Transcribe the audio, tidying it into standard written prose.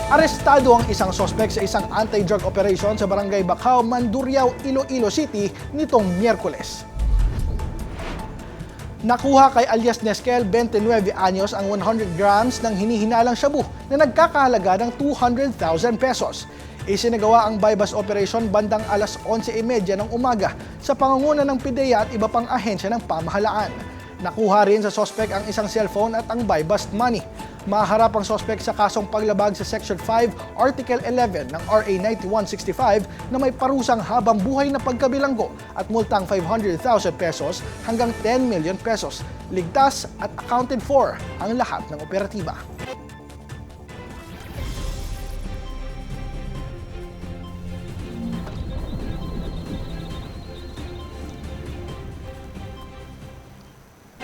Arestado ang isang sospek sa isang anti-drug operation sa Barangay Bacau, Mandurriao, Iloilo City nitong Miyerkules. Nakuha kay alias Neskel, 29 anyos, ang 100 grams ng hinihinalang shabu na nagkakahalaga ng 200,000 pesos. Isinagawa ang buy-bust operation bandang alas 11:30 ng umaga sa pangunguna ng PIDEA at iba pang ahensya ng pamahalaan. Nakuha rin sa sospek ang isang cellphone at ang buy-bust money. Maharap ang sospek sa kasong paglabag sa Section 5, Article 11 ng RA 9165 na may parusang habang buhay na pagkabilanggo at multang 500,000 pesos hanggang 10 million pesos. Ligtas at accounted for ang lahat ng operatiba.